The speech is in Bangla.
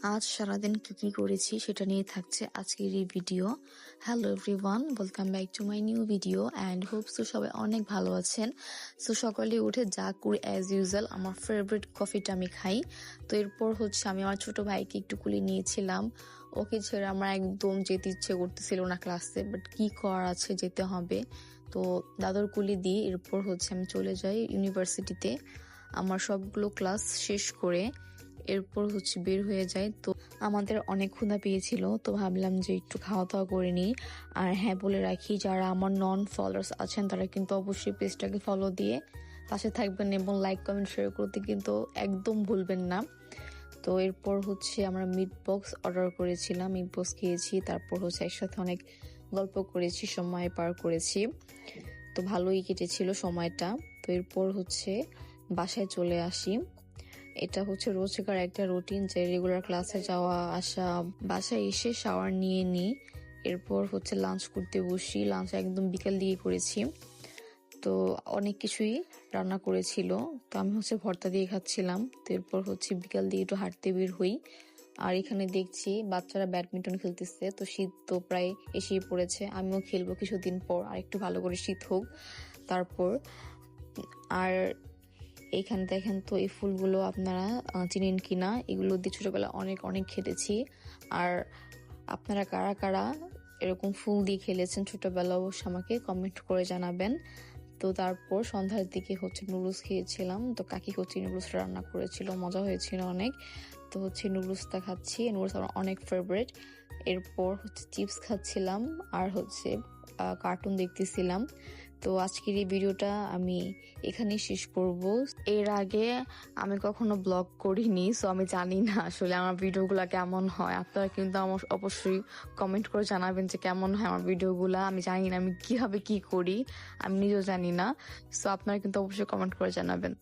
আজ সারাদিন কি করেছি সেটা নিয়ে থাকছে আজকের এই video. Hello everyone, welcome back to my new video and Hopes তো সবাই অনেক ভালো আছেন। সো সকালে উঠে যা করি অ্যাজ ইউজুয়াল, আমার ফেভারিট কফিটা আমি খাই। তো এরপর আমি আমার ছোট ভাইকে একটু কুলে নিয়েছিলাম। ওকে ছেড়ে আমার একদম যেতে ইচ্ছে করতেছিল না ক্লাসে, বাট কি করার আছে, যেতে হবে। তো দাদুর কুলি দিয়ে এরপর আমি চলে যাই ইউনিভার্সিটিতে আমার সবগুলো ক্লাস শেষ করে। এরপর বের হয়ে যায়। তো আমাদের অনেক ক্ষুধা পেয়েছিল, তো ভাবলাম যে একটু খাওয়া দাওয়া করে নিই। আর হ্যাঁ, বলে রাখি যারা আমার নন ফলোয়ার্স আছেন তারা কিন্তু অবশ্যই পেজটাকে ফলো দিয়ে পাশে থাকবেন এবং লাইক কমেন্ট শেয়ার করতে কিন্তু একদম ভুলবেন না। তো এরপর আমরা মিট বক্স অর্ডার করেছিলাম, মিট বক্স খেয়েছি, তারপর একসাথে অনেক গল্প করেছি, সময় পার করেছি। তো ভালোই কেটেছিল সময়টা। তো এরপর বাসায় চলে আসি। এটা রোজকার একটা রুটিন যে রেগুলার ক্লাসে যাওয়া আসা, বাসায় এসে শাওয়ার নিয়ে নিই, এরপর লাঞ্চ করতে বসি। লাঞ্চ একদম বিকাল দিয়ে করেছি। তো অনেক কিছুই রান্না করেছিল, তো আমি ভর্তা দিয়ে খাচ্ছিলাম। তো এরপর বিকাল দিয়ে একটু হাঁটতে বের হই। আর এখানে দেখছি বাচ্চারা ব্যাডমিন্টন খেলতেছে। তো শীত তো প্রায় এসেই পড়েছে, আমিও খেলবো কিছুদিন পর, আর একটু ভালো করে শীত হোক তারপর। আর এইখানে দেখেন তো এই ফুলগুলো আপনারা চিনেন কিনা, এগুলো দিয়ে ছোটবেলা অনেক অনেক খেলেছি। আর আপনারা কারা কারা এরকম ফুল দিয়ে খেলেছেন ছোটবেলা অবশ্য আমাকে কমেন্ট করে জানাবেন। তো তারপর সন্ধ্যার দিকে নুডলস খেয়েছিলাম। তো কাকি নুডলস রান্না করেছিল, মজা হয়েছিল অনেক। তো নুডলসটা খাচ্ছি, নুডলস আমার অনেক ফেভারিট। এরপর চিপস খাচ্ছিলাম আর কার্টুন দেখতেছিলাম। তো আজকের এই ভিডিওটা আমি এখানেই শেষ করব। এর আগে আমি কখনো ব্লগ করিনি, সো আমি জানি না আসলে আমার ভিডিওগুলো কেমন হয়। আপনারা কিন্তু আমার অবশ্যই কমেন্ট করে জানাবেন যে কেমন হয় আমার ভিডিওগুলা। আমি জানি না আমি কিভাবে কি করি, আমি নিজেও জানি না। সো আপনারা কিন্তু অবশ্যই কমেন্ট করে জানাবেন।